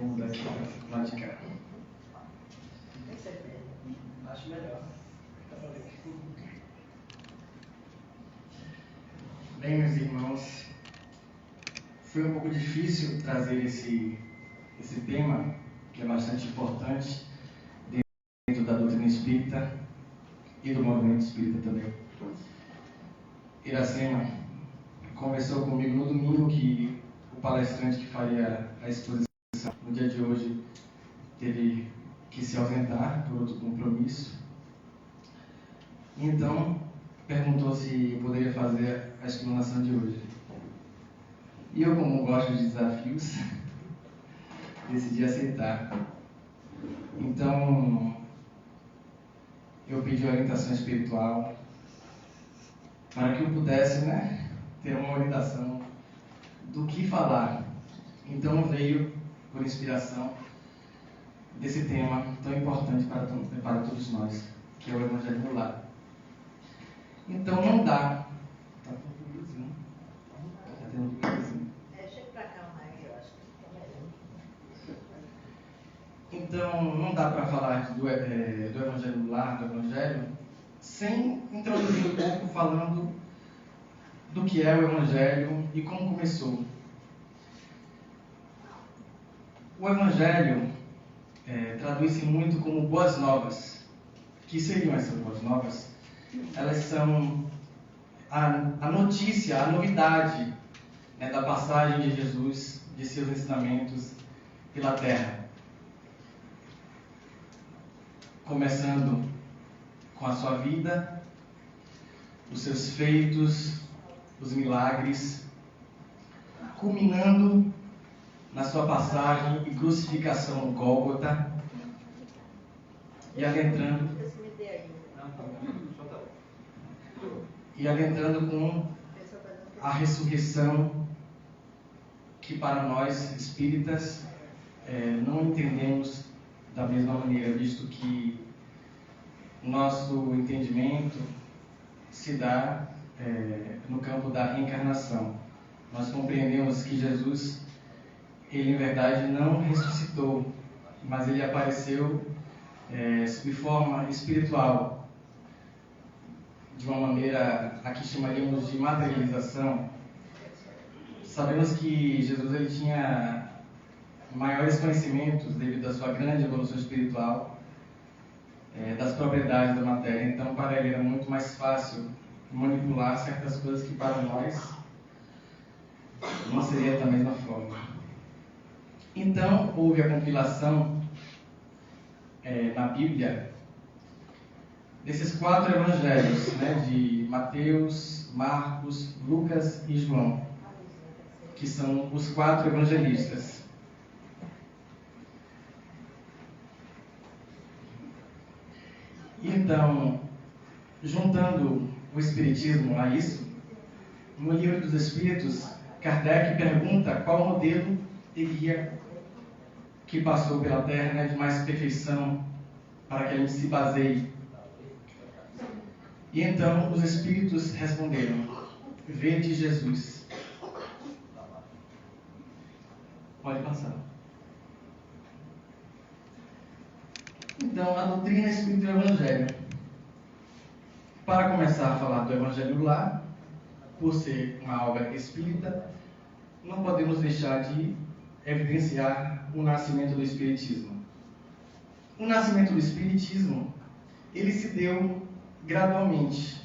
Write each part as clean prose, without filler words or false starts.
Vou mudar aqui para lá de cá. Acho melhor. Bem, meus irmãos, foi um pouco difícil trazer esse tema, que é bastante importante dentro da doutrina espírita e do movimento espírita também. Iracema conversou comigo no domingo que o palestrante que faria a exposição no dia de hoje teve que se ausentar por outro compromisso. Então, perguntou se poderia fazer a explanação de hoje. E eu, como gosto de desafios, decidi aceitar. Então, eu pedi orientação espiritual para que eu pudesse, ter uma orientação do que falar. Então, veio, por inspiração, desse tema tão importante para todos nós, que é o Evangelho do Lar. Então, não dá. Tá com friozinho. Tá tendo friozinho. Chega pra cá, Maria, eu acho que fica melhor. Então, não dá para falar do Evangelho do Lar, do Evangelho, sem introduzir um pouco falando do que é o Evangelho e como começou. O Evangelho traduz-se muito como boas novas. O que seriam essas boas novas? Elas são a notícia, a novidade da passagem de Jesus, de seus ensinamentos pela terra. Começando com a sua vida, os seus feitos, os milagres, culminando na sua passagem e crucificação no Gólgota e adentrando com a ressurreição, que para nós espíritas não entendemos da mesma maneira, visto que o nosso entendimento se dá no campo da reencarnação. Nós compreendemos que Jesus, ele em verdade não ressuscitou, mas ele apareceu sob forma espiritual, de uma maneira a que chamaríamos de materialização. Sabemos que Jesus ele tinha maiores conhecimentos devido à sua grande evolução espiritual das propriedades da matéria. Então, para ele era muito mais fácil manipular certas coisas que para nós não seria da mesma forma. Então, houve a compilação na Bíblia desses 4 evangelhos, de Mateus, Marcos, Lucas e João, que são os 4 evangelistas. Então, juntando o Espiritismo a isso, no Livro dos Espíritos, Kardec pergunta qual modelo de guia que passou pela Terra de mais perfeição para que a gente se baseie. E então os Espíritos responderam: vede Jesus. Pode passar. Então, a doutrina espírita do Evangelho. Para começar a falar do Evangelho do Lar, por ser uma obra espírita, não podemos deixar de evidenciar o nascimento do Espiritismo. O nascimento do Espiritismo, ele se deu gradualmente.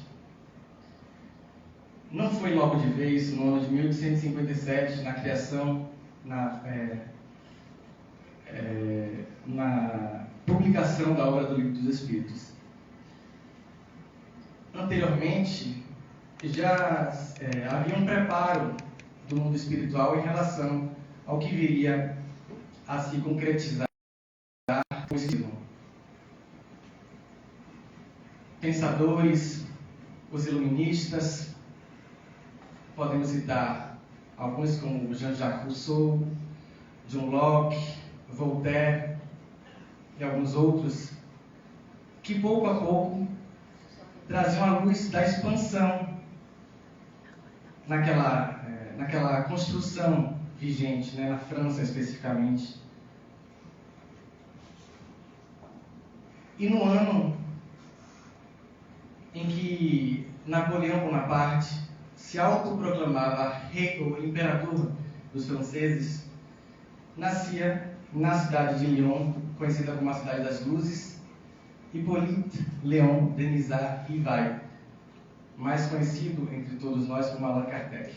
Não foi logo de vez, no ano de 1857, na criação, na publicação da obra do Livro dos Espíritos. Anteriormente, já havia um preparo do mundo espiritual em relação ao que viria a se concretizar com o Espiritismo. Pensadores, os iluministas, podemos citar alguns como Jean-Jacques Rousseau, John Locke, Voltaire e alguns outros, que pouco a pouco traziam a luz da expansão naquela construção vigente, na França especificamente, E no ano em que Napoleão Bonaparte se autoproclamava rei ou imperador dos franceses, nascia na cidade de Lyon, conhecida como a Cidade das Luzes, Hippolyte Léon Denisard Rivail, mais conhecido entre todos nós como Allan Kardec.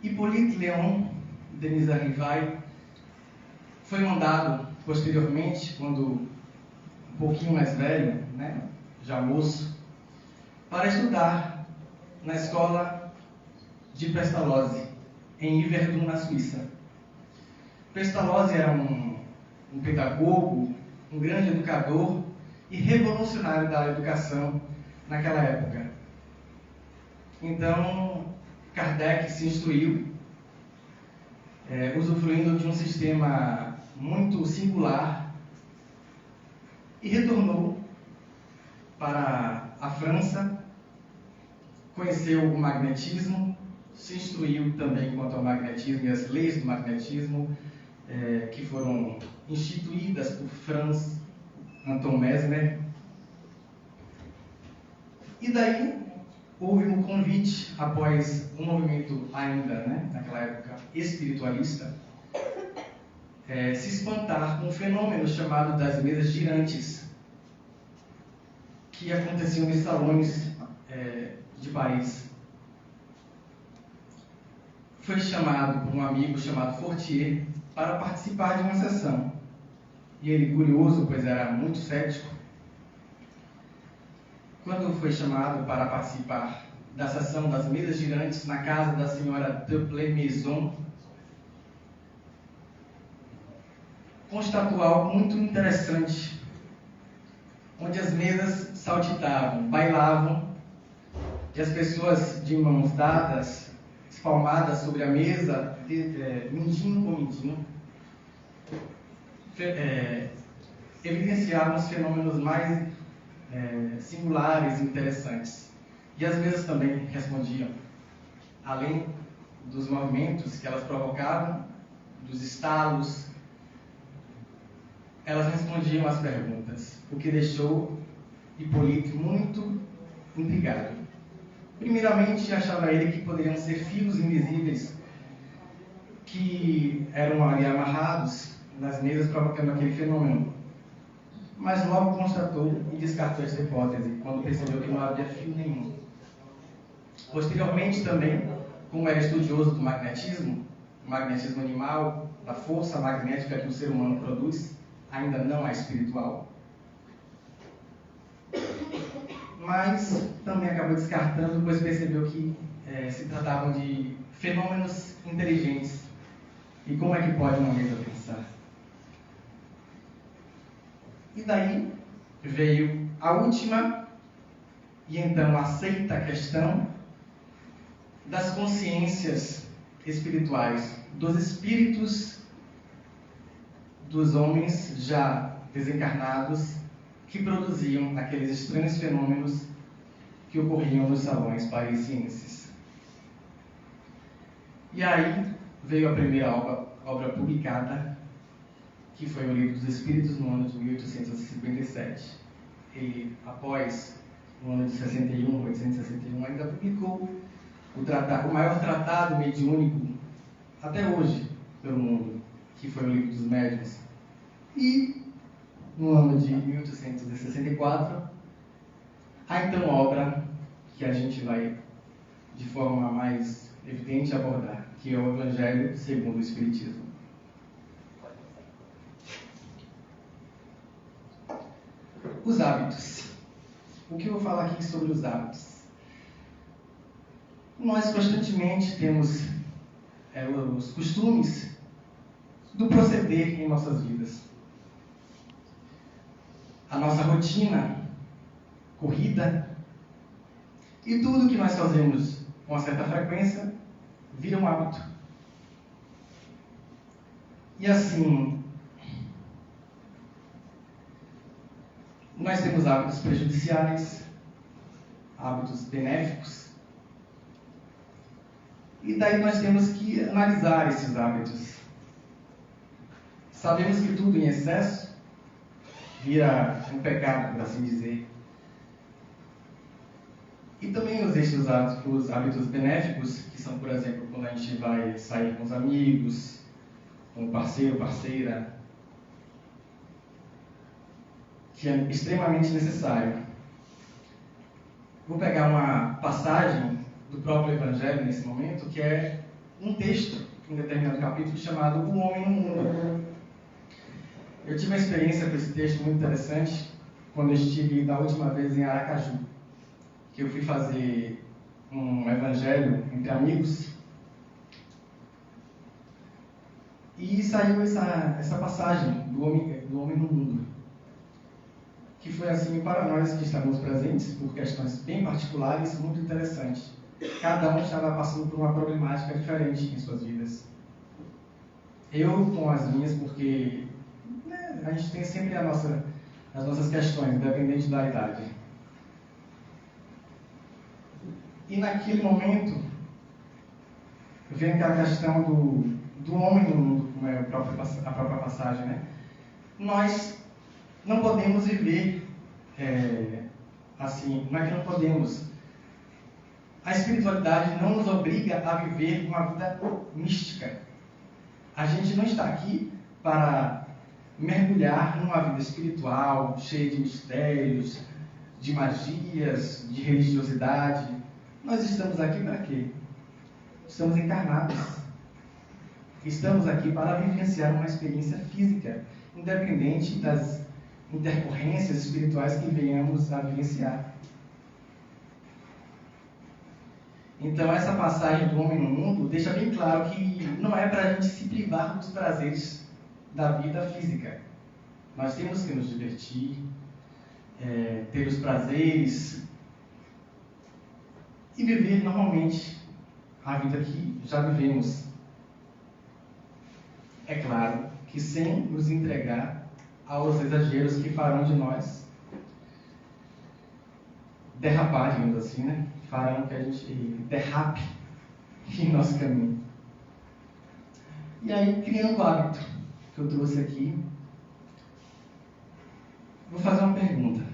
Hippolyte Léon Denisard Rivail foi mandado posteriormente, quando um pouquinho mais velho, já moço, para estudar na escola de Pestalozzi, em Yverdun, na Suíça. Pestalozzi era um pedagogo, um grande educador e revolucionário da educação naquela época. Então, Kardec se instruiu, usufruindo de um sistema muito singular, e retornou para a França, conheceu o magnetismo, se instruiu também quanto ao magnetismo e as leis do magnetismo, que foram instituídas por Franz Anton Mesmer. E daí houve um convite, após um movimento ainda, naquela época, espiritualista, se espantar com um fenômeno chamado das mesas girantes, que aconteciam nos salões de Paris. Foi chamado por um amigo chamado Fortier para participar de uma sessão. E ele, curioso, pois era muito cético, quando foi chamado para participar da sessão das mesas girantes na casa da senhora de Pleymaison, constatou algo muito interessante, onde as mesas saltitavam, bailavam, e as pessoas de mãos dadas, espalmadas sobre a mesa, mindinho com mindinho, evidenciavam os fenômenos mais singulares e interessantes. E as mesas também respondiam, além dos movimentos que elas provocavam, dos estalos, elas respondiam às perguntas, o que deixou Hippolyte muito intrigado. Primeiramente, achava ele que poderiam ser fios invisíveis que eram ali amarrados nas mesas, provocando aquele fenômeno. Mas logo constatou e descartou esta hipótese, quando percebeu que não havia fio nenhum. Posteriormente também, como era estudioso do magnetismo animal, da força magnética que o ser humano produz, ainda não a espiritual, mas também acabou descartando, pois percebeu que se tratavam de fenômenos inteligentes. E como é que pode uma mesa pensar? E daí veio a última e então aceita questão das consciências espirituais, dos espíritos dos homens já desencarnados que produziam aqueles estranhos fenômenos que ocorriam nos salões parisienses. E aí veio a primeira obra publicada, que foi o Livro dos Espíritos, no ano de 1857. Ele, após, no ano de 1861, ainda publicou o maior tratado mediúnico até hoje pelo mundo, que foi o Livro dos Médiuns. E, no ano de 1864, a então obra que a gente vai, de forma mais evidente, abordar, que é o Evangelho segundo o Espiritismo. Os hábitos. O que eu vou falar aqui sobre os hábitos? Nós constantemente temos os costumes do proceder em nossas vidas. A nossa rotina, corrida, e tudo que nós fazemos com uma certa frequência vira um hábito. E assim, nós temos hábitos prejudiciais, hábitos benéficos, e daí nós temos que analisar esses hábitos. Sabemos que tudo em excesso vira um pecado, por assim dizer. E também existem os hábitos benéficos, que são, por exemplo, quando a gente vai sair com os amigos, com o parceiro, parceira, que é extremamente necessário. Vou pegar uma passagem do próprio Evangelho nesse momento, que é um texto, em determinado capítulo, chamado O Homem no Mundo. Eu tive uma experiência com esse texto muito interessante quando eu estive da última vez em Aracaju, que eu fui fazer um evangelho entre amigos e saiu essa passagem do homem no mundo, que foi assim para nós que estávamos presentes, por questões bem particulares, muito interessante. Cada um estava passando por uma problemática diferente em suas vidas. Eu com as minhas, porque a gente tem sempre as nossas questões, independente da idade. E naquele momento, vem aquela questão do homem no mundo, como é a própria passagem, né? Nós não podemos viver assim, não é que não podemos. A espiritualidade não nos obriga a viver uma vida mística. A gente não está aqui para mergulhar numa vida espiritual, cheia de mistérios, de magias, de religiosidade. Nós estamos aqui para quê? Estamos encarnados. Estamos aqui para vivenciar uma experiência física, independente das intercorrências espirituais que venhamos a vivenciar. Então, essa passagem do homem no mundo deixa bem claro que não é para a gente se privar dos prazeres da vida física. Nós temos que nos divertir, ter os prazeres e viver normalmente a vida que já vivemos. É claro que sem nos entregar aos exageros que farão de nós derrapar, digamos assim, né? Farão que a gente derrape em nosso caminho. E aí, criando o hábito que eu trouxe aqui, vou fazer uma pergunta.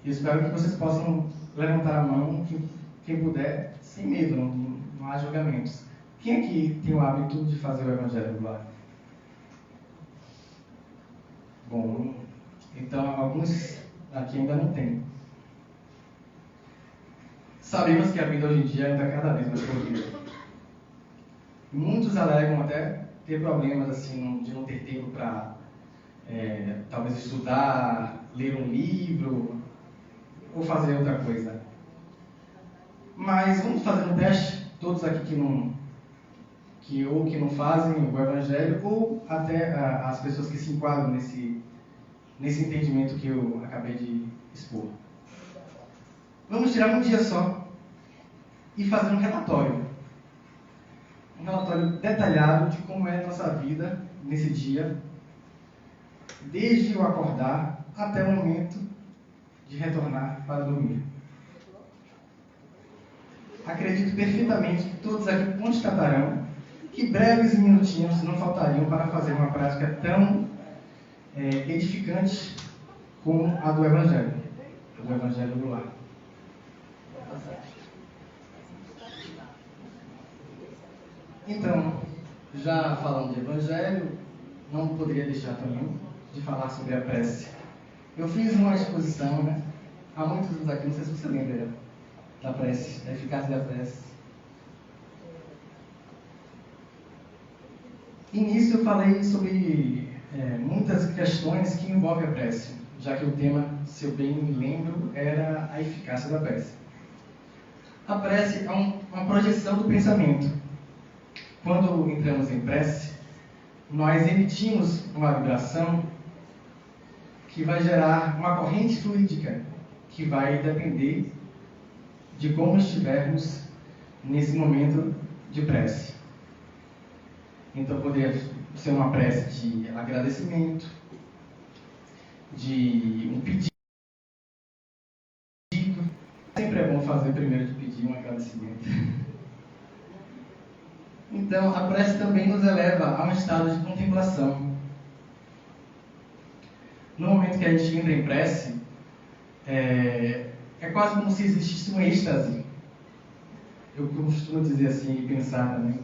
E espero que vocês possam levantar a mão, quem puder, sem medo, não há julgamentos. Quem aqui tem o hábito de fazer o Evangelho do Lar? Bom, então alguns aqui ainda não têm. Sabemos que a vida hoje em dia anda cada vez mais corrida. Muitos alegam até ter problemas assim, de não ter tempo para talvez estudar, ler um livro ou fazer outra coisa. Mas vamos fazer um teste, todos aqui que não fazem o Evangelho, ou até as pessoas que se enquadram nesse entendimento que eu acabei de expor. Vamos tirar um dia só e fazer um relatório detalhado de como é a nossa vida nesse dia, desde o acordar até o momento de retornar para dormir. Acredito perfeitamente que todos aqui constatarão que breves minutinhos não faltariam para fazer uma prática tão edificante como a do Evangelho do Lar. Então, já falando de Evangelho, não poderia deixar também de falar sobre a prece. Eu fiz uma exposição, né? Há muitos anos aqui, não sei se você lembra da prece, da eficácia da prece. E nisso eu falei sobre muitas questões que envolvem a prece, já que o tema, se eu bem me lembro, era a eficácia da prece. A prece é uma projeção do pensamento. Quando entramos em prece, nós emitimos uma vibração que vai gerar uma corrente fluídica, que vai depender de como estivermos nesse momento de prece. Então, poderia ser uma prece de agradecimento, de um pedido. Sempre é bom fazer primeiro de pedir um agradecimento. Então, a prece também nos eleva a um estado de contemplação, no momento que a gente entra em prece, é quase como se existisse um êxtase. Eu costumo dizer assim e pensar também,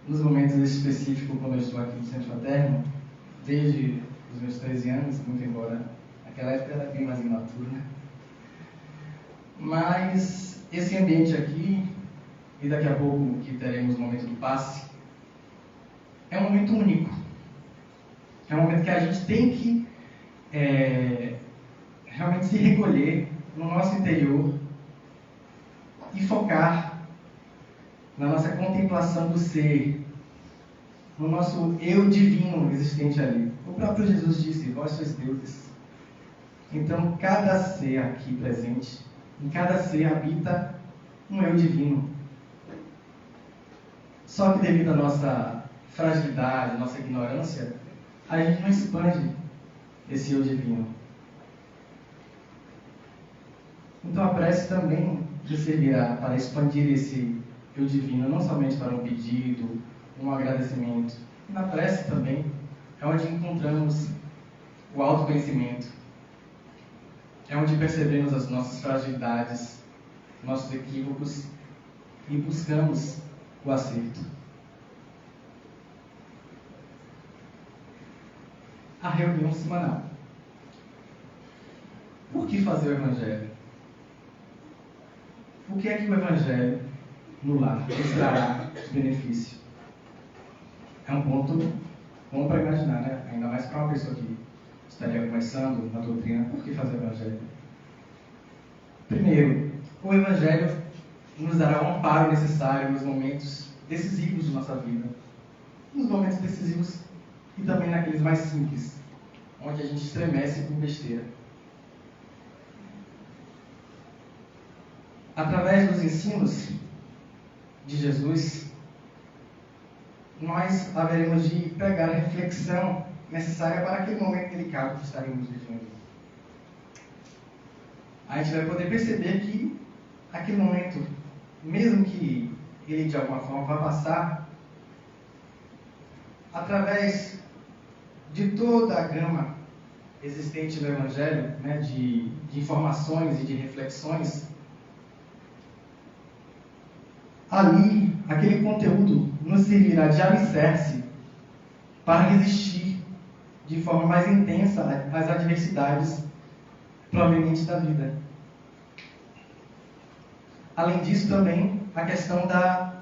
nos momentos específicos, quando eu estou aqui no Centro Fraterno, desde os meus 13 anos, muito embora naquela época era bem mais imaturo, né? Mas esse ambiente aqui, e daqui a pouco que teremos o momento do passe, é um momento único. É um momento que a gente tem que realmente se recolher no nosso interior e focar na nossa contemplação do ser, no nosso eu divino existente ali. O próprio Jesus disse: vós sois deuses. Então, cada ser aqui presente, em cada ser habita um eu divino. Só que devido à nossa fragilidade, à nossa ignorância, a gente não expande esse eu divino. Então a prece também nos servirá para expandir esse eu divino, não somente para um pedido, um agradecimento. Na prece também é onde encontramos o autoconhecimento. É onde percebemos as nossas fragilidades, nossos equívocos e buscamos o acerto. A reunião semanal. Por que fazer o Evangelho? O que é que o Evangelho no lar nos trará de benefício? É um ponto bom para imaginar, né? Ainda mais para uma pessoa que estaria começando na doutrina. Por que fazer o Evangelho? Primeiro, o Evangelho nos dará o amparo necessário nos momentos decisivos de nossa vida. Nos momentos decisivos e também naqueles mais simples, onde a gente estremece com besteira. Através dos ensinos de Jesus, nós haveremos de pegar a reflexão necessária para aquele momento delicado que estaremos vivendo. A gente vai poder perceber que aquele momento, mesmo que ele de alguma forma vá passar, através de toda a gama existente no Evangelho, né, de informações e de reflexões, ali, aquele conteúdo nos servirá de alicerce para resistir de forma mais intensa às adversidades provenientes da vida. Além disso, também, a questão da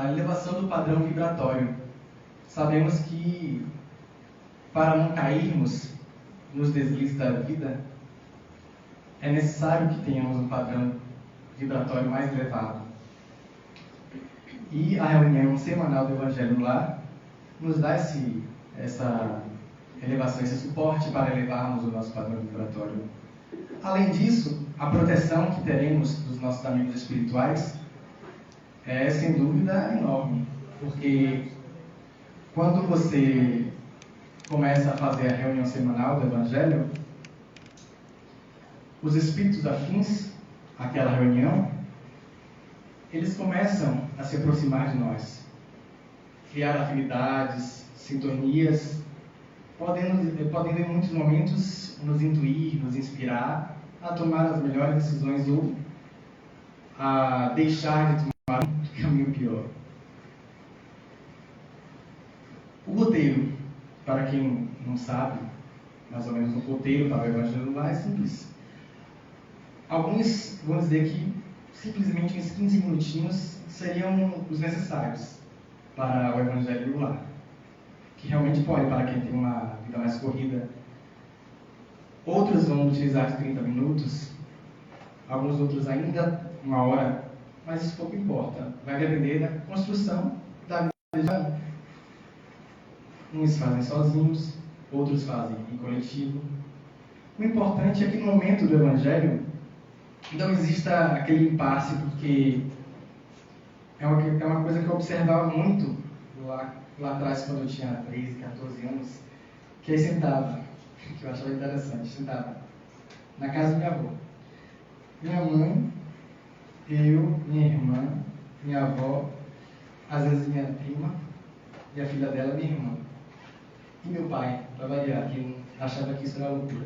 elevação do padrão vibratório. Sabemos que, para não cairmos nos deslizes da vida, é necessário que tenhamos um padrão vibratório mais elevado. E a reunião semanal do Evangelho no Lar nos dá essa elevação, esse suporte para elevarmos o nosso padrão vibratório. Além disso, a proteção que teremos dos nossos amigos espirituais é, sem dúvida, enorme. Porque quando você começa a fazer a reunião semanal do Evangelho, os espíritos afins àquela reunião, eles começam a se aproximar de nós, criar afinidades, sintonias, podendo em muitos momentos nos intuir, nos inspirar a tomar as melhores decisões ou a deixar de tomar um caminho pior. O roteiro, para quem não sabe, mais ou menos o roteiro para o Evangelho lá é simples. Alguns vão dizer que simplesmente uns 15 minutinhos seriam os necessários para o Evangelho no lar, que realmente pode para quem tem uma vida mais corrida. Outros vão utilizar de 30 minutos, alguns outros ainda 1 hora, mas isso pouco importa. Vai depender da construção da vida. Uns fazem sozinhos, outros fazem em coletivo. O importante é que no momento do Evangelho não exista aquele impasse, porque é uma coisa que eu observava muito lá atrás, quando eu tinha 13, 14 anos, que aí sentava, que eu achava interessante, sentava na casa da minha avó. Minha mãe, eu, minha irmã, minha avó, às vezes minha prima e a filha dela, minha irmã. E meu pai, para variar, que achava que isso era loucura.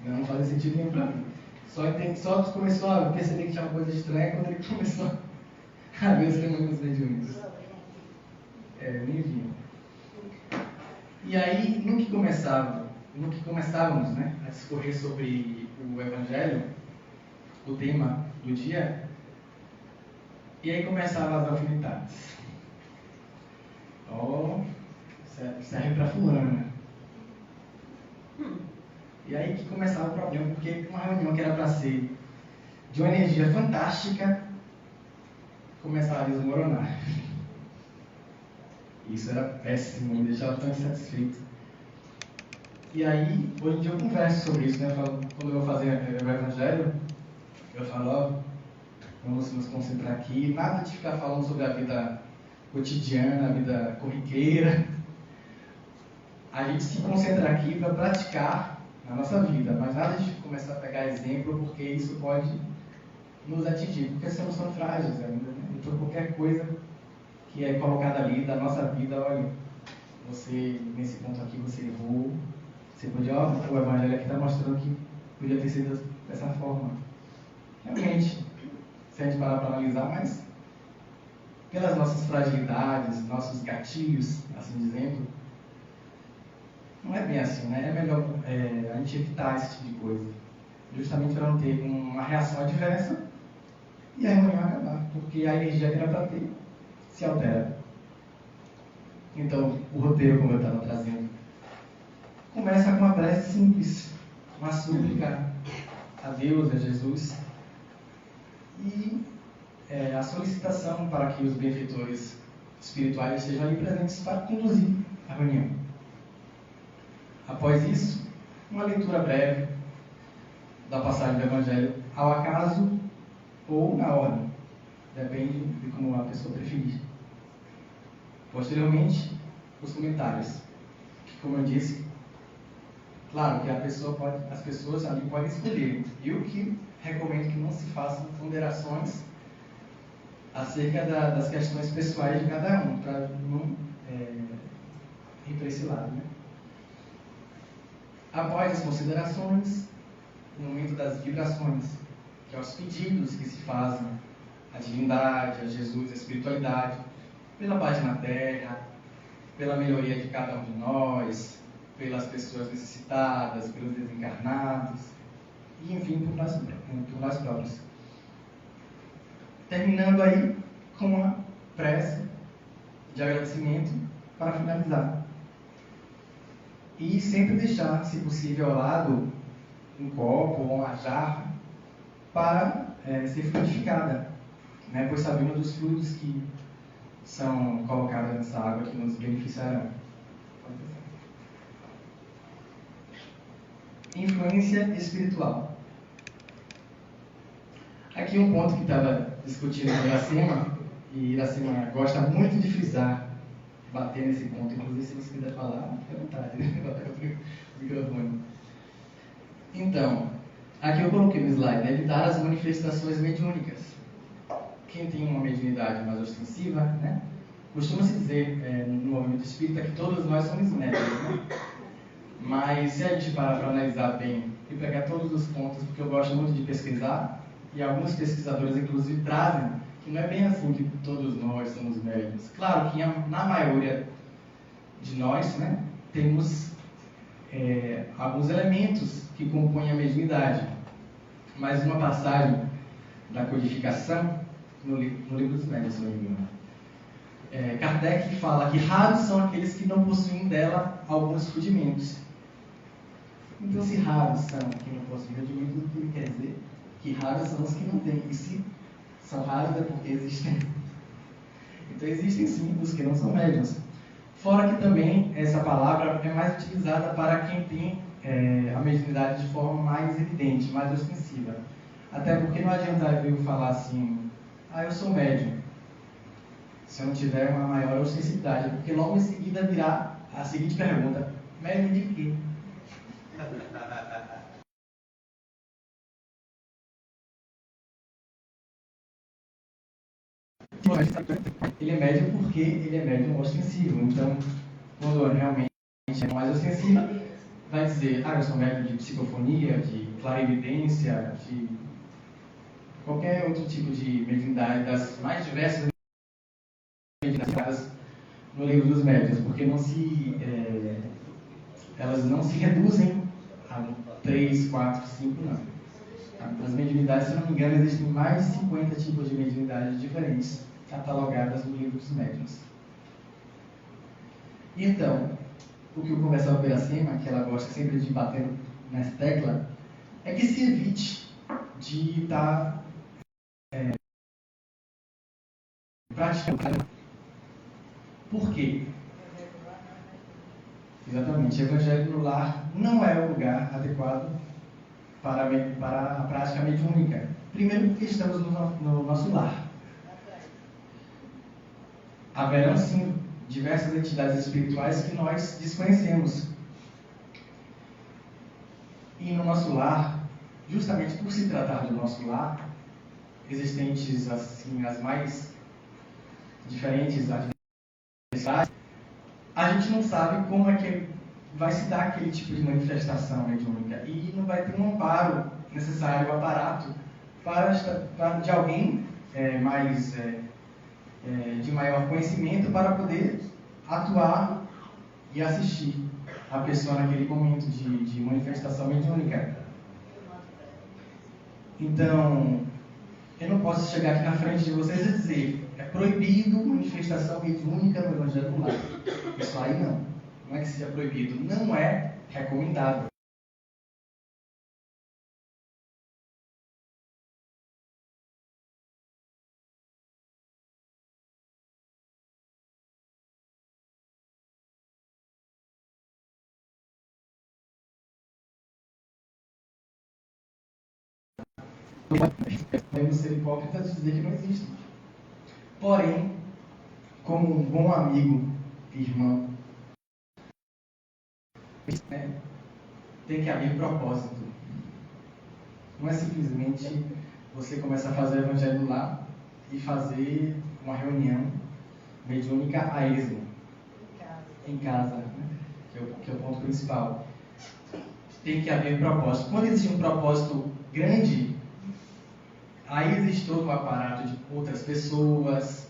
Não fazia sentido nenhum para mim. Só começou a perceber que tinha uma coisa estranha quando ele começou a ver os testemunhos mediúnicos. Nem vinha. E aí, no que começávamos, né, a discorrer sobre o Evangelho, o tema do dia, e aí começavam as alfinetadas. Serve para fulana. E aí que começava o problema, porque uma reunião que era para ser de uma energia fantástica, começava a desmoronar. Isso era péssimo, me deixava tão insatisfeito. E aí, hoje em dia eu converso sobre isso, né? Quando eu vou fazer o Evangelho, eu falo, vamos nos concentrar aqui, nada de ficar falando sobre a vida cotidiana, a vida corriqueira. A gente se concentra aqui para praticar na nossa vida, mas nada de começar a pegar exemplo, porque isso pode nos atingir, porque somos tão frágeis ainda, né? Então qualquer coisa que é colocada ali da nossa vida, olha, você, nesse ponto aqui, você errou, você podia, o Evangelho aqui está mostrando que podia ter sido dessa forma. Realmente, se a gente parar para analisar, mas pelas nossas fragilidades, nossos gatilhos, assim dizendo, não é bem assim, né? É melhor a gente evitar esse tipo de coisa, justamente para não ter uma reação adversa e a reunião acabar, porque a energia que era para ter se altera. Então, o roteiro, como eu estava trazendo, começa com uma prece simples, uma súplica a Deus, a Jesus, e a solicitação para que os benfeitores espirituais estejam ali presentes para conduzir a reunião. Após isso, uma leitura breve da passagem do Evangelho ao acaso ou na ordem, depende de como a pessoa preferir. Posteriormente, os comentários, que, como eu disse, claro que as pessoas ali podem escolher. Eu que recomendo que não se façam ponderações acerca das questões pessoais de cada um, para não ir para esse lado, né? Após as considerações, no momento das vibrações, que é os pedidos que se fazem à divindade, a Jesus, à espiritualidade, pela paz na Terra, pela melhoria de cada um de nós, pelas pessoas necessitadas, pelos desencarnados, e enfim, por nós próprios. Terminando aí com uma prece de agradecimento para finalizar. E sempre deixar, se possível, ao lado um copo ou uma jarra para ser fluidificada, né? Pois sabemos dos fluidos que são colocados nessa água que nos beneficiarão. Influência espiritual. Aqui um ponto que estava discutindo com Iracema, e Iracema gosta muito de frisar, bater nesse ponto. Inclusive, se você quiser falar, fique à vontade, né? Bater o microfone. Então, aqui eu coloquei no slide, né? Evitar as manifestações mediúnicas. Quem tem uma mediunidade mais ostensiva, né? Costuma-se dizer no movimento espírita que todos nós somos médiuns, né? Mas se a gente parar para analisar bem e pegar todos os pontos, porque eu gosto muito de pesquisar, e alguns pesquisadores inclusive trazem que não é bem assim que todos nós somos médiuns. Claro que na maioria de nós, né, temos alguns elementos que compõem a mediunidade. Mas uma passagem da codificação, no livro dos médiuns, se não me engano, Kardec fala que raros são aqueles que não possuem dela alguns rudimentos. Então, se raros são que não possuem rudimentos, o que ele quer dizer? Que raros são os que não têm. E se são raros é porque existem. Então, existem sim os que não são médiuns. Fora que também essa palavra é mais utilizada para quem tem a mediunidade de forma mais evidente, mais ostensiva. Até porque não adianta eu falar assim, eu sou médium, se eu não tiver uma maior ostensividade, porque logo em seguida virá a seguinte pergunta: médium de quê? Ele é médium porque ele é médium ostensivo. Então, quando realmente é mais sensível, vai dizer, eu sou médium de psicofonia, de clarividência, de qualquer outro tipo de mediunidade, das mais diversas mediunidades no livro dos médiuns, porque elas não se reduzem a 3, 4, 5, não. As mediunidades, se não me engano, existem mais de 50 tipos de mediunidades diferentes catalogadas no livro dos médiuns. E então, o que o Conversão pela Cima, que ela gosta sempre de bater nessa tecla, é que se evite de estar praticando. Por quê? Exatamente, Evangelho no Lar não é o lugar adequado para a prática mediúnica. Primeiro, porque estamos no nosso lar. Haverão, sim, diversas entidades espirituais que nós desconhecemos. E no nosso lar, justamente por se tratar do nosso lar, existentes assim, as mais diferentes adversidades, a gente não sabe como é que vai se dar aquele tipo de manifestação mediúnica e não vai ter um amparo necessário, um aparato de alguém de maior conhecimento para poder atuar e assistir a pessoa naquele momento de manifestação mediúnica. Então, eu não posso chegar aqui na frente de vocês e dizer é proibido manifestação mediúnica no Evangelho do Lar. Isso aí não. Não é que seja proibido, não é recomendado. Podemos ser hipócritas e dizer que não existe. Porém, como um bom amigo, irmão, tem que haver propósito. Não é simplesmente você começar a fazer o Evangelho lá e fazer uma reunião mediúnica a esmo, em casa, né? que é o ponto principal. Tem que haver propósito. Quando existe um propósito grande, aí existe todo o aparato de outras pessoas,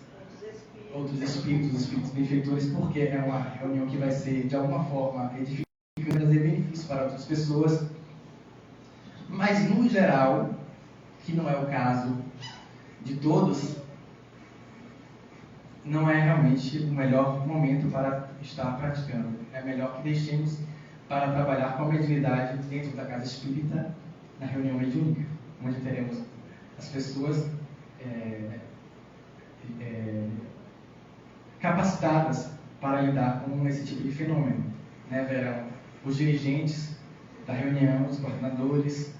outros espíritos benfeitores, porque é uma reunião que vai ser, de alguma forma, edificante, trazer benefícios para outras pessoas. Mas, no geral, que não é o caso de todos, não é realmente o melhor momento para estar praticando. É melhor que deixemos para trabalhar com a mediunidade dentro da casa espírita, na reunião mediúnica, onde teremos as pessoas capacitadas para lidar com esse tipo de fenômeno. Né? Verão os dirigentes da reunião, os coordenadores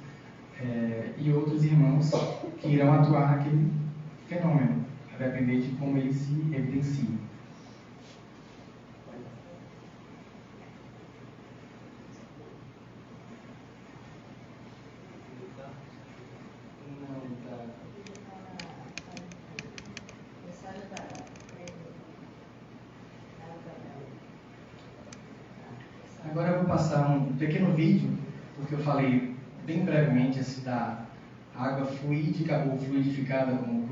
e outros irmãos que irão atuar naquele fenômeno, a depender de como ele se evidencia. Agora eu vou passar um pequeno vídeo, porque eu falei bem brevemente assim, da água fluídica ou fluidificada, como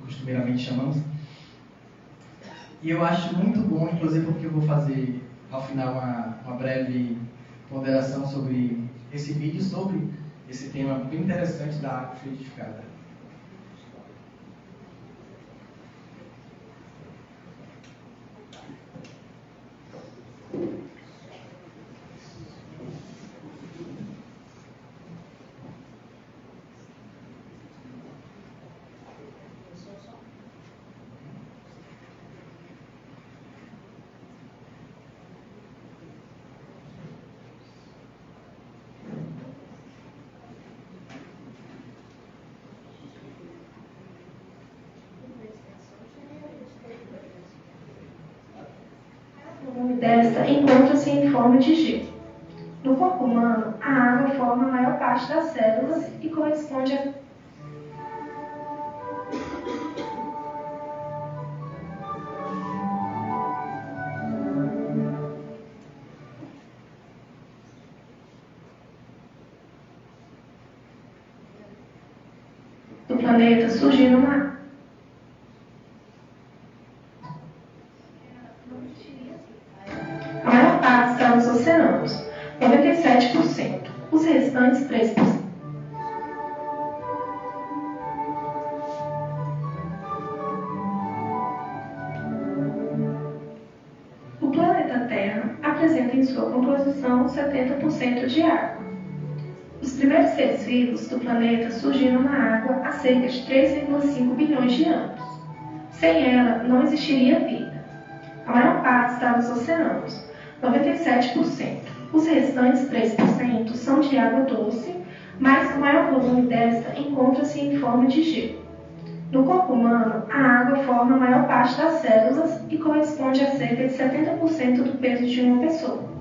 costumeiramente chamamos. E eu acho muito bom, inclusive porque eu vou fazer ao final uma breve ponderação sobre esse vídeo, sobre esse tema bem interessante da água fluidificada. Desta encontra-se em forma de gelo. No corpo humano, a água forma a maior parte das células e corresponde a planeta surgiram na A maior parte está nos oceanos, 97%. Os restantes 3%. O planeta Terra apresenta em sua composição 70% de água. Os primeiros seres vivos do planeta surgiram na água há cerca de 3,5 bilhões de anos. Sem ela, não existiria vida. A maior parte está nos oceanos, 97%. Os restantes 3% são de água doce, mas o maior volume desta encontra-se em forma de gelo. No corpo humano, a água forma a maior parte das células e corresponde a cerca de 70% do peso de uma pessoa.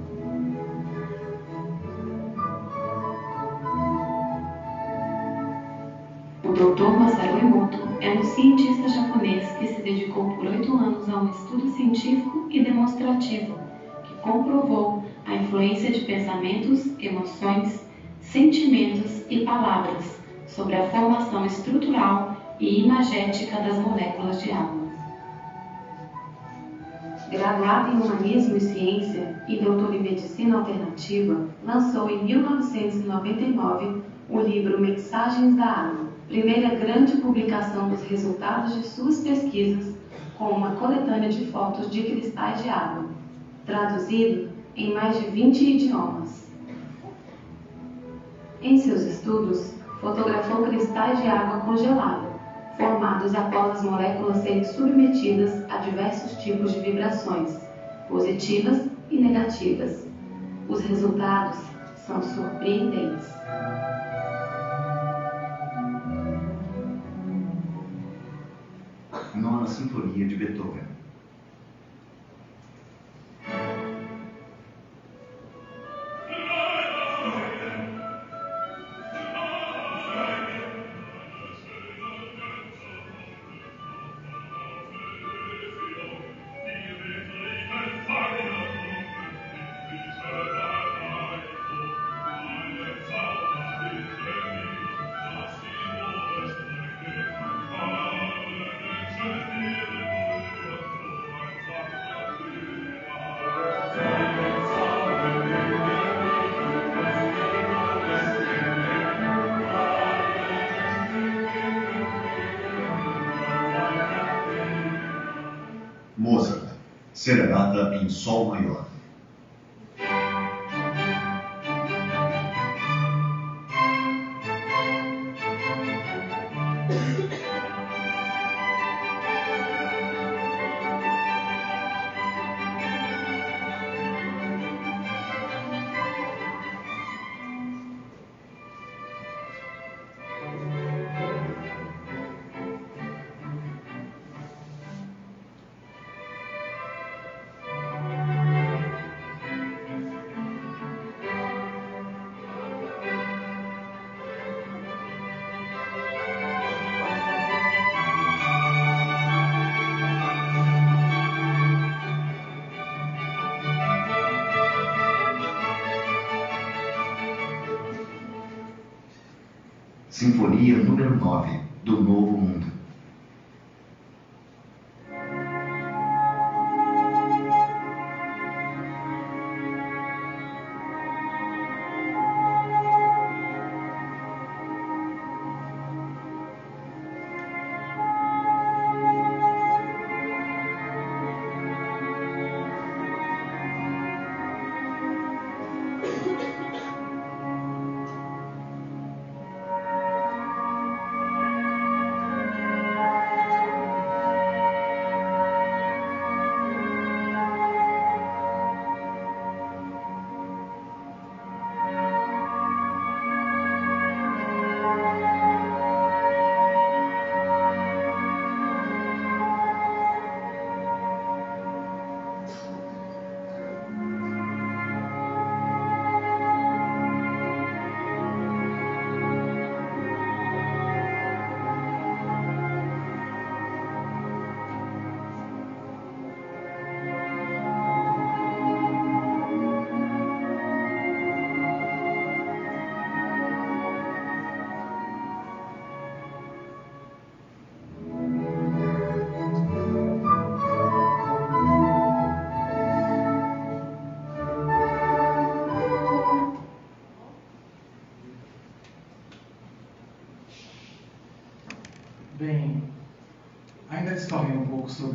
O Dr. Masaru Emoto é um cientista japonês que se dedicou por 8 anos a um estudo científico e demonstrativo que comprovou a influência de pensamentos, emoções, sentimentos e palavras sobre a formação estrutural e imagética das moléculas de água. Graduado em Humanismo e Ciência e doutor em Medicina Alternativa, lançou em 1999 o livro Mensagens da Água, primeira grande publicação dos resultados de suas pesquisas, com uma coletânea de fotos de cristais de água, traduzido em mais de 20 idiomas. Em seus estudos, fotografou cristais de água congelada, formados após as moléculas serem submetidas a diversos tipos de vibrações, positivas e negativas. Os resultados são surpreendentes. Nona Sinfonia de Beethoven. Mozart, Serenata em Sol Maior. Sinfonia número 9, do Novo Mundo.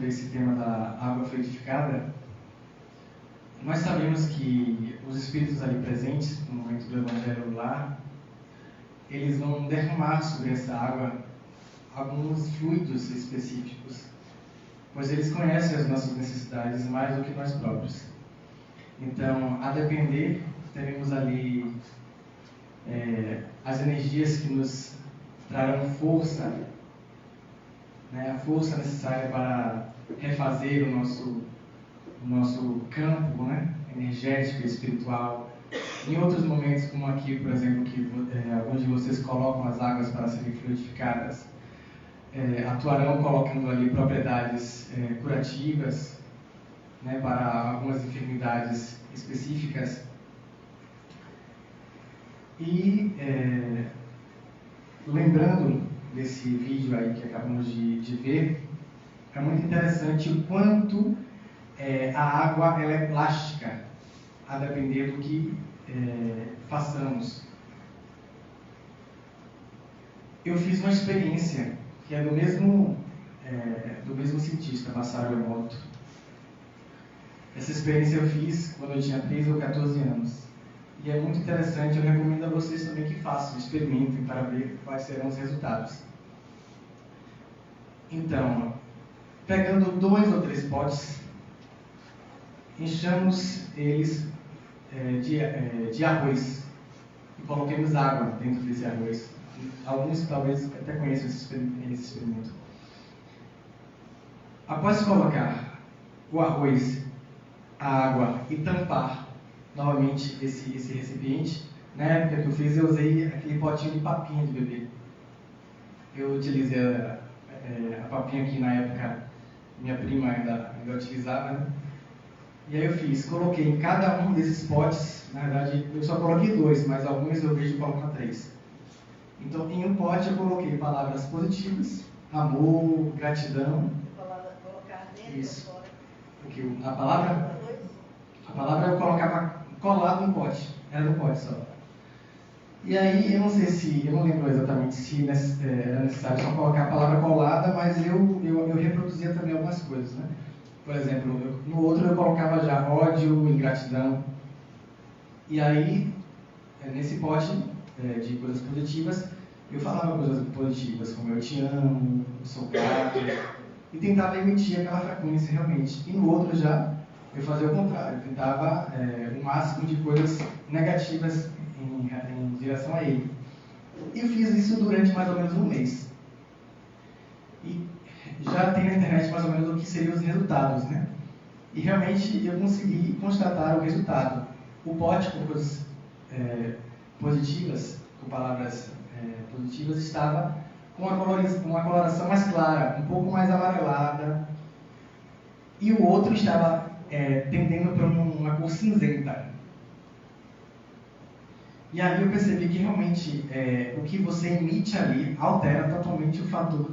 sobre esse tema da água fluidificada, nós sabemos que os espíritos ali presentes, no momento do Evangelho lá, eles vão derramar sobre essa água alguns fluidos específicos, pois eles conhecem as nossas necessidades mais do que nós próprios. Então, a depender, teremos ali as energias que nos trarão força, né, a força necessária para refazer o nosso campo, né, energético e espiritual. Em outros momentos, como aqui, por exemplo, que alguns de vocês colocam as águas para serem fluidificadas, atuarão colocando ali propriedades curativas, né, para algumas enfermidades específicas. E lembrando desse vídeo aí que acabamos de ver, é muito interessante o quanto a água ela é plástica, a depender do que façamos. Eu fiz uma experiência que é do mesmo cientista, Masaru Emoto. Essa experiência eu fiz quando eu tinha 13 ou 14 anos. E é muito interessante, eu recomendo a vocês também que façam, experimentem para ver quais serão os resultados. Então, pegando 2 ou 3 potes, enchamos eles de arroz e coloquemos água dentro desse arroz. Alguns talvez até conheçam esse experimento. Após colocar o arroz, a água e tampar novamente esse recipiente, na época que eu fiz, eu usei aquele potinho de papinha de bebê. Eu utilizei a papinha que na época minha prima ainda utilizava, né? E aí eu coloquei em cada um desses potes, na verdade eu só coloquei 2, mas alguns eu vejo colocar 3. Então em um pote eu coloquei palavras positivas, amor, gratidão. Colocar dentro Isso. ou fora? Porque a palavra eu colocava colado no pote, era no pote só. E aí eu não lembro exatamente se era necessário só colocar a palavra colada, mas eu reproduzia também algumas coisas, né? Por exemplo, no outro eu colocava já ódio, ingratidão. E aí, nesse pote de coisas positivas, eu falava coisas positivas, como eu te amo, eu sou grato, e tentava emitir aquela frequência realmente. E no outro já, eu fazia o contrário, eu tentava o máximo de coisas negativas em direção a ele. E eu fiz isso durante mais ou menos um mês. E já tem na internet mais ou menos o que seriam os resultados, né? E realmente eu consegui constatar o resultado. O pote com coisas positivas, com palavras positivas, estava com uma coloração mais clara, um pouco mais amarelada. E o outro estava tendendo para uma cor cinzenta. E ali eu percebi que realmente o que você emite ali altera totalmente o fator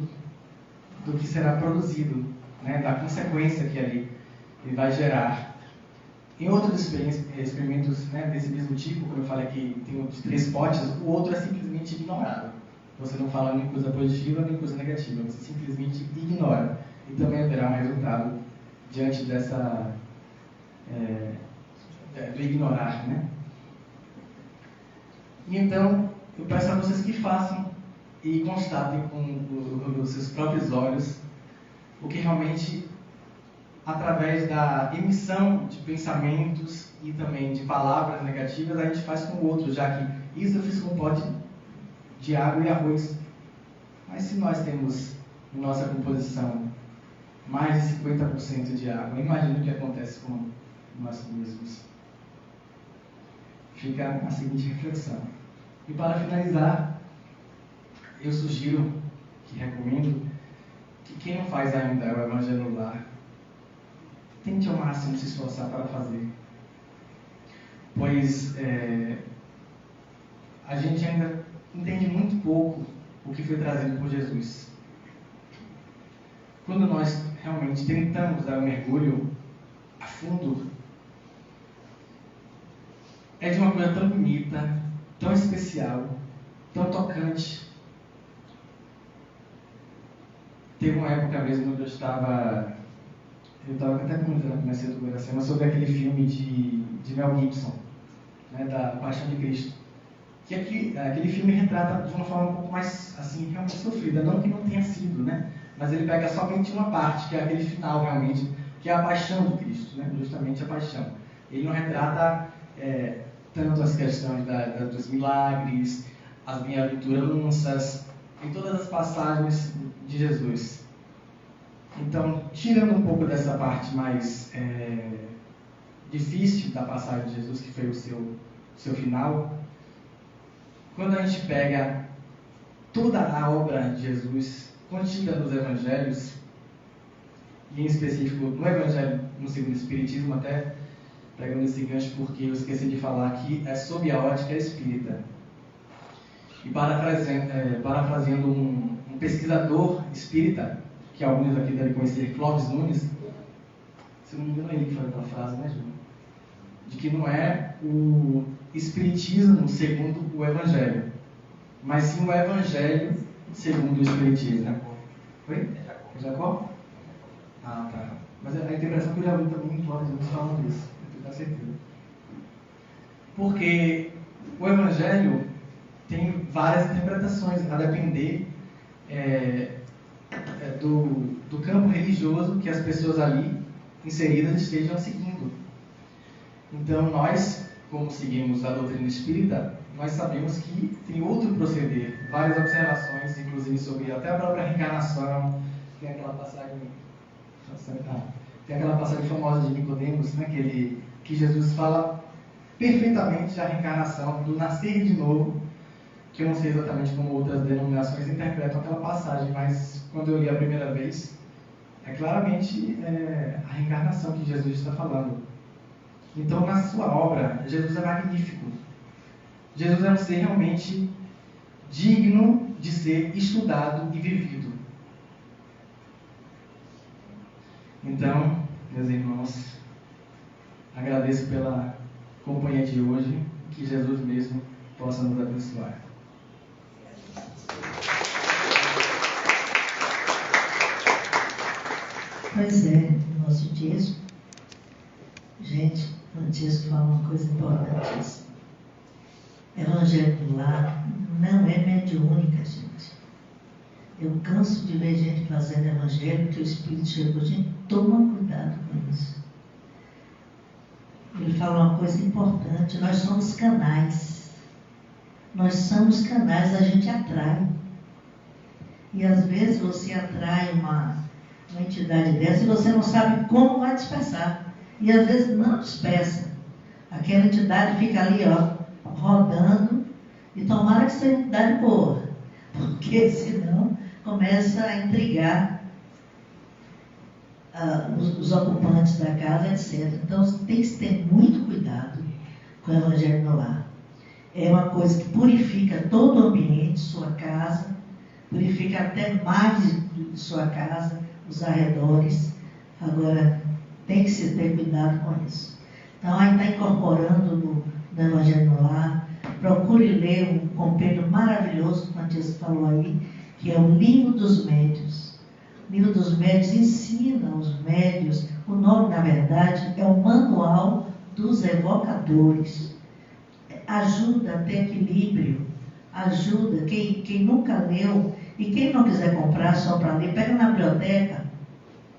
do que será produzido, né, da consequência que ali ele vai gerar. Em outros experimentos, né, desse mesmo tipo, como eu falei que tem os 3 potes, o outro é simplesmente ignorado. Você não fala nem coisa positiva nem coisa negativa, você simplesmente ignora. E também haverá um resultado diante dessa do ignorar, né? E então, eu peço a vocês que façam e constatem com os seus próprios olhos o que realmente, através da emissão de pensamentos e também de palavras negativas, a gente faz com o outro, já que isso eu fiz com um pote de água e arroz. Mas se nós temos em nossa composição mais de 50% de água, imagine o que acontece com nós mesmos. Fica a seguinte reflexão. E para finalizar, eu sugiro, que recomendo, que quem não faz ainda o Evangelho no Lar, tente ao máximo se esforçar para fazer. Pois a gente ainda entende muito pouco o que foi trazido por Jesus. Quando nós realmente tentamos dar um mergulho a fundo, é de uma coisa tão bonita, tão especial, tão tocante. Teve uma época mesmo que eu estava até comentando na comecei do coração, sobre aquele filme de Mel Gibson, né, da Paixão de Cristo. Que aquele filme retrata de uma forma um pouco mais, assim, realmente sofrida. Não que não tenha sido, né? Mas ele pega somente uma parte, que é aquele final, realmente, que é a paixão de Cristo, né? Justamente a paixão. Ele não retrata tanto as questões dos milagres, as bem-aventuranças, em todas as passagens de Jesus. Então, tirando um pouco dessa parte mais difícil da passagem de Jesus, que foi o seu final, quando a gente pega toda a obra de Jesus contida nos evangelhos, e em específico no evangelho, no segundo Espiritismo, até pegando esse gancho porque eu esqueci de falar aqui, é sob a ótica espírita. E parafraseando um pesquisador espírita, que alguns aqui devem conhecer, Clóvis Nunes, se não me engano é ele que falou aquela frase, né, Júlio? De que não é o Espiritismo segundo o Evangelho, mas sim o Evangelho segundo o Espiritismo. Oi? É Jacó? Ah, tá. Mas a interpretação que eu já vi também em Clóvis Nunes falando isso, eu tenho certeza. Porque o Evangelho tem várias interpretações, a depender do campo religioso que as pessoas ali inseridas estejam seguindo. Então, nós, como seguimos a doutrina espírita, nós sabemos que tem outro proceder, várias observações, inclusive sobre até a própria reencarnação. Tem aquela passagem famosa de Nicodemos, né, que Jesus fala perfeitamente da reencarnação, do nascer de novo, que eu não sei exatamente como outras denominações interpretam aquela passagem, mas quando eu li a primeira vez, é claramente a reencarnação que Jesus está falando. Então, na sua obra, Jesus é magnífico. Jesus é um ser realmente digno de ser estudado e vivido. Então, meus irmãos, agradeço pela companhia de hoje, que Jesus mesmo possa nos abençoar. Pois é, nosso texto, gente, o texto fala uma coisa importantíssima. Evangelho do Lar não é mediúnica, gente. Eu canso de ver gente fazendo evangelho que o Espírito chegou. Gente, toma cuidado com isso. Ele fala uma coisa importante, nós somos canais. Nós somos canais, a gente atrai. E às vezes você atrai uma entidade dessa e você não sabe como vai dispersar. E às vezes não dispersa. Aquela entidade fica ali, rodando, e tomara que seja uma entidade boa, porque senão começa a intrigar os ocupantes da casa, etc. Então tem que ter muito cuidado com o Evangelho no Lar. É uma coisa que purifica todo o ambiente, sua casa, purifica até mais de sua casa, os arredores. Agora, tem que se ter cuidado com isso. Então, aí está incorporando no Evangelho no Lar. Procure ler um compêndio maravilhoso, como a Tia falou aí, que é o Livro dos Médios. O Livro dos Médios ensina os médios, o nome, na verdade, é o Manual dos Evocadores. Ajuda a ter equilíbrio, ajuda quem nunca leu, e quem não quiser comprar só para ler, pega na biblioteca,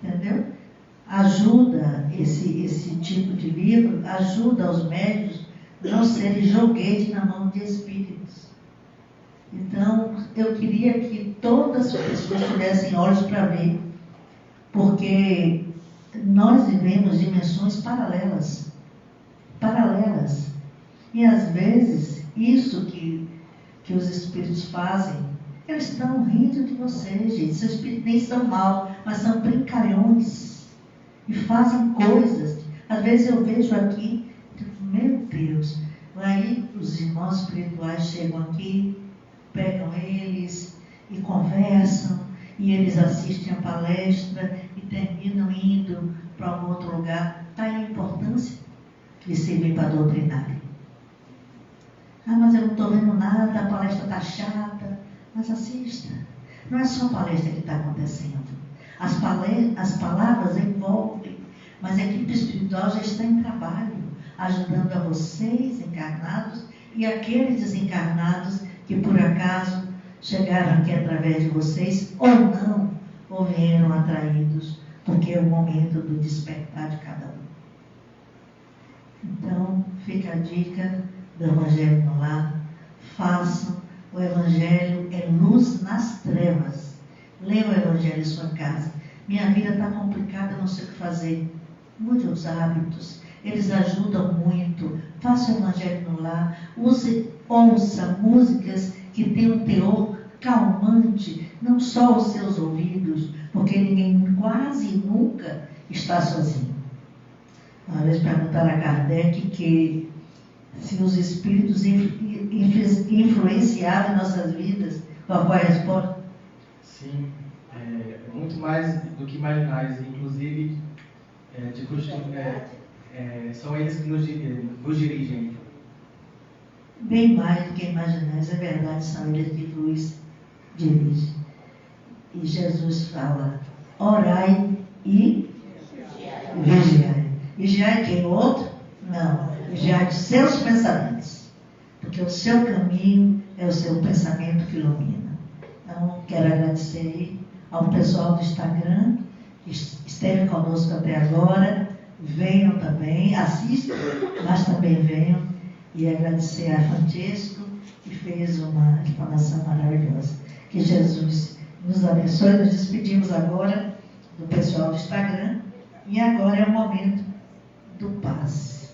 entendeu? Ajuda esse tipo de livro, ajuda os médios a não serem joguete na mão de espíritos. Então, eu queria que todas as pessoas tivessem olhos para ver, porque nós vivemos dimensões paralelas. E às vezes, isso que os espíritos fazem, eles estão rindo de vocês, gente. Seus espíritos nem são maus, mas são brincalhões. E fazem coisas. Às vezes eu vejo aqui, meu Deus, aí os irmãos espirituais chegam aqui, pegam eles e conversam, e eles assistem a palestra e terminam indo para um outro lugar. Está aí a importância de servir para doutrinário. Ah, mas eu não estou vendo nada, a palestra está chata. Mas assista. Não é só a palestra que está acontecendo. As palavras envolvem Mas a equipe espiritual já está em trabalho, ajudando a vocês, encarnados, e aqueles desencarnados que por acaso chegaram aqui através de vocês, ou não, ou vieram atraídos, porque é o momento do despertar de cada um. Então, fica a dica do Evangelho no Lar. Façam. O Evangelho é luz nas trevas. Leia o Evangelho em sua casa. Minha vida está complicada, não sei o que fazer. Mude os hábitos. Eles ajudam muito. Faça o Evangelho no Lar. Ouça músicas que têm um teor calmante, não só os seus ouvidos, porque ninguém quase nunca está sozinho. Uma vez perguntaram a Kardec que se os espíritos influenciaram nossas vidas, qual foi a resposta? Sim, muito mais do que imaginais. Inclusive, de costume, são eles que nos dirigem. Bem mais do que imaginais, é verdade, são eles que nos dirigem. E Jesus fala, orai e vigiai. Vigiai quem? O outro? Não. Vigiai os seus pensamentos. Porque o seu caminho é o seu pensamento que ilumina. Então, quero agradecer aí ao pessoal do Instagram, que esteve conosco até agora. Venham também, assistam, mas também venham. E agradecer a Francesco, que fez uma explanação maravilhosa. Que Jesus nos abençoe. Nos despedimos agora do pessoal do Instagram. E agora é o momento do passe.